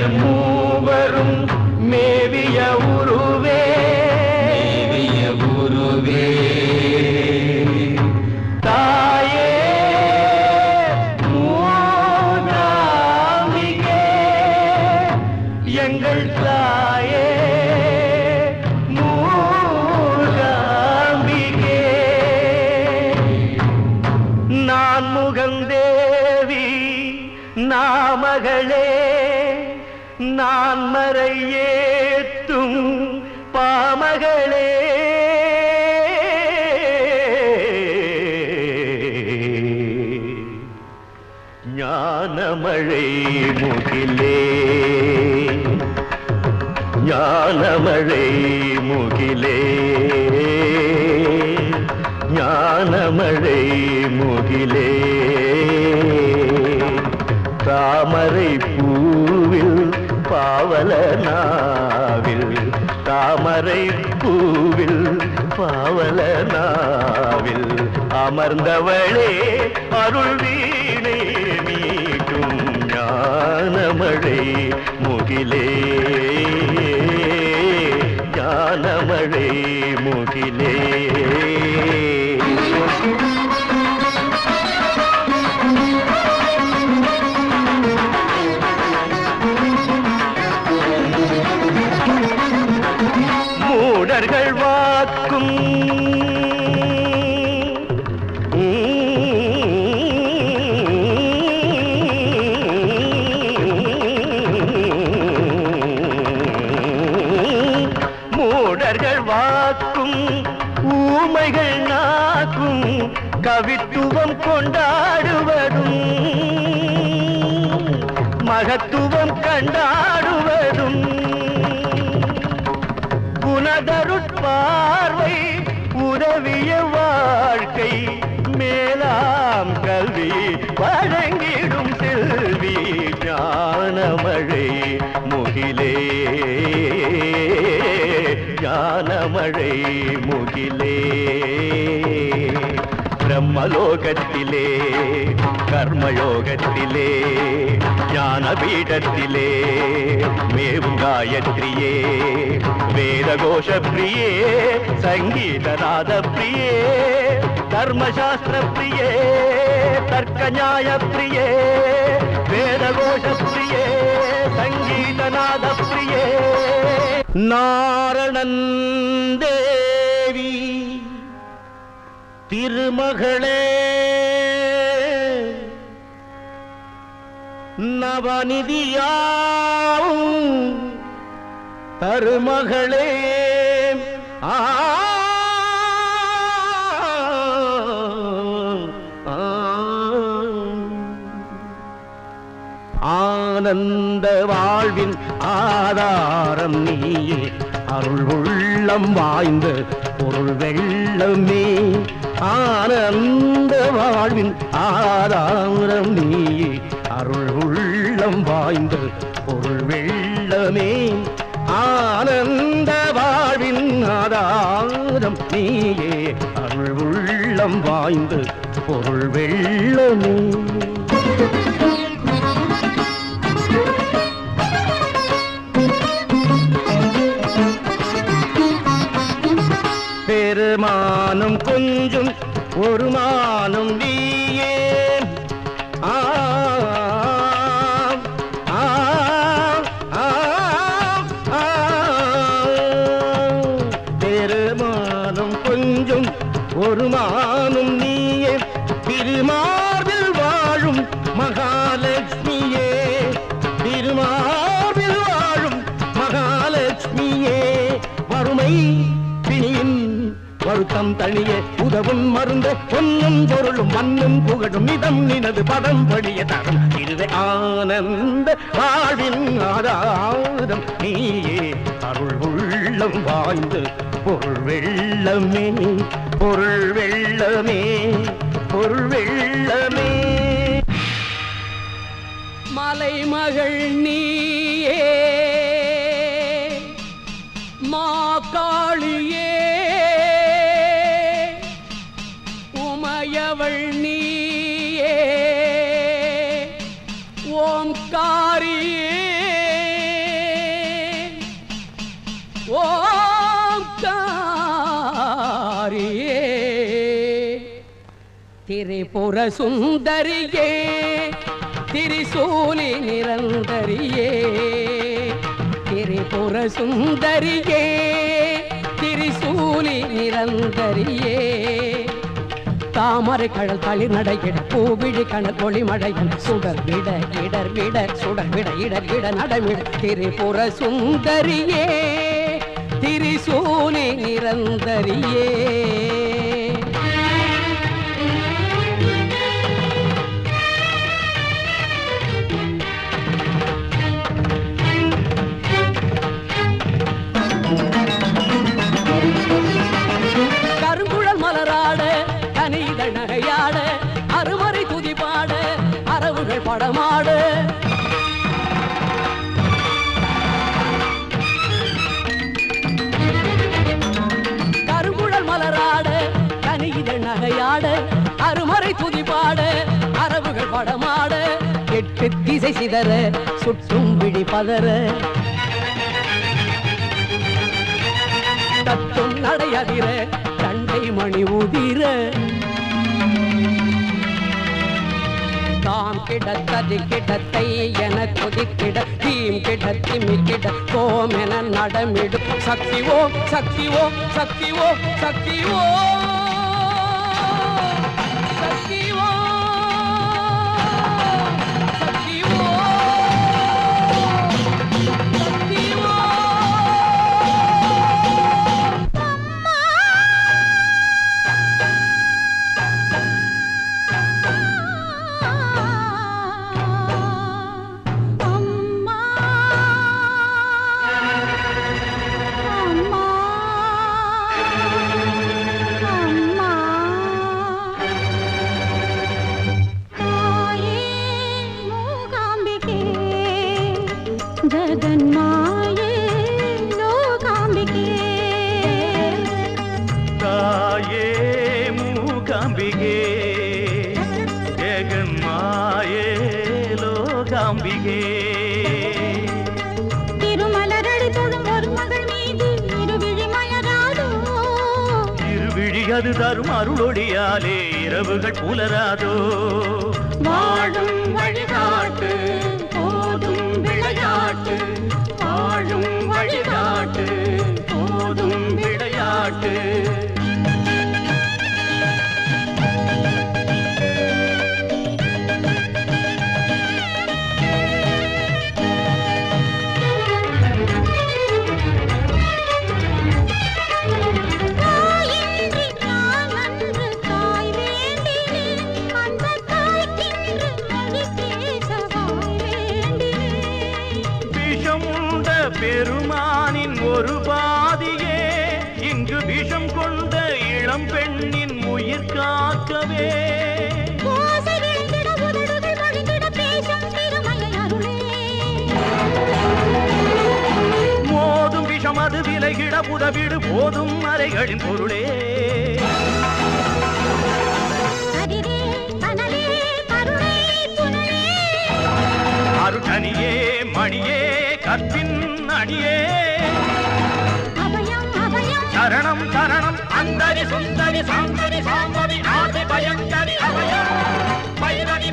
மேவியர் மூவரும் மேவிய உருவே தாயே மூகாம்பிகே எங்கள் தாயே மூகாம்பிகே நான் முகந்தேவி நாமகளே நான் மறையேத்தும் பாமகளே ஞானமழை முகிலே ஞானமழை முகிலே ஞானமழை முகிலே தாமரை பூவில் பாவலனாவில் தாமரை பூவில் பாவலனாவில் அமர்ந்தவளே அருள் வீணை மீட்டும் ஞானமழை முகிலே ஞானமழை முகிலே மூடர்கள் வாக்கும் மூடர்கள் வாக்கும் ஊமைகள் நாக்கும் கவித்துவம் கொண்டாடுவதும் மகத்துவம் கண்டாடுவதும் குணதருட்பார்வை உதவிய வாழ்க்கை மேலாம் கல்வி வழங்கிடும் செல்வி ஞானமழை முகிலே ஞானமழை முகிலே பிரம்மலோகத்திலே கர்மயோகத்திலே ஞானபீடத்திலே மேவும் காயத்ரியே வேதகோஷ பிரியே சங்கீதநாத பிரியே தர்மசாஸ்திர பிரியே தர்க்க நியாய பிரியே வேதகோஷ பிரியே சங்கீதநாத பிரியே நாரணன் தேவி திருமகளே நவநிதியாவும் தருமகளே ஆனந்த வாழ்வின் ஆதாரம் நீயே அருள் உள்ளம் வாய்ந்த பொருள் வெள்ளமே ஆனந்த வாழ்வின் ஆதாரம் நீயே அருள் உள்ளம் வாய்ந்த பொருள் வெள்ளமே ஆனந்த வாழ்வின் ஆதாரம் நீயே அருள் உள்ளம் வாய்ந்த பொருள் வெள்ளமே பெருமானும் கொஞ்சம் ஒரு மானும் நீயே பெருமானும் கொஞ்சம் ஒரு மானும் நீயே திருமார்பில் வாழும் மகாலட்சுமியே திருமார்பில் வாழும் மகாலட்சுமியே வறுமை பிணியின் வருத்தம் தனிய உதவும் மருந்த பொன்னும் பொருளும் மண்ணும் புகழும் இதம் நினது பதம் படிய தரம் இதுவே ஆனந்த வாழ்வின் ஆதாரம் நீயே அருள் உள்ளம் வாழ்ந்து பொருள் வெள்ளமே பொருள் வெள்ளமே பொருள் வெள்ளமே மலைமகள் நீயே மாகாளியே உமையவள் நீயே ஓம்காரியே திரிபுர சுந்தரியே திரிசூலி நிரந்தரியே திரிபுர சுந்தரியே திரிசூலி நிரந்தரியே தாமரை கடல் தளிர் நடையிட பூவிழி கணல் ஒளிமழையன் சுடர் விட இடர் விட சுடர் விட இடர் விட நடமிட திரிபுர சுந்தரியே திரிசூலி நிரந்தரியே நகையாட அருமறை துதிபாட அரவுகள் படமாட கருங்குழல் மலராட கனியிதழ் நகையாட அருமறை துதிபாட அரவுகள் படமாட எட்டு திசை சிதற சுற்றும் விழி பதற தத்தும் நடையதிர தண்டை மணி உதிர தாம் கிடத்தது கிடத்தை என கொதிக்கிட தீம் கிடத்திமி கிட கோம் என நடமிடும் சக்தி ஓம் சக்தி ஓம் சக்தி ஓம் சக்தி ஓம் சக்தி ஓம் சக்தி ஓம் சக்தி ஜகன்மாயே லோகாம்பிகே தாயே மூகாம்பிகே ஜெகன்மாயே லோகாம்பிகே திருமலரடி தொழும் ஒரு மகள் மீது இருவிழி மலராதோ இருவிழி அது தரும் அருளொடியாலே இரவுகள் புலராதோ வாழும் வழிகாட்டு போதும் விளையாட்டு வாழும் வழிகாட்டு போதும் விளையாட்டு பெருமானின் ஒரு பாதியே இங்கு விஷம் கொண்ட இளம் பெண்ணின் உயிர் காக்கவே மோதும் விஷம் அது விலகிட புதவிடு போதும் அறைகளின் பொருளே அருகனியே மணியே கற்பின் அடியே சரணம் சரணம் அந்தரி சுந்தரி சாந்தரி சாம்பவி ஆதி பயங்கரி அபயம் பைரவி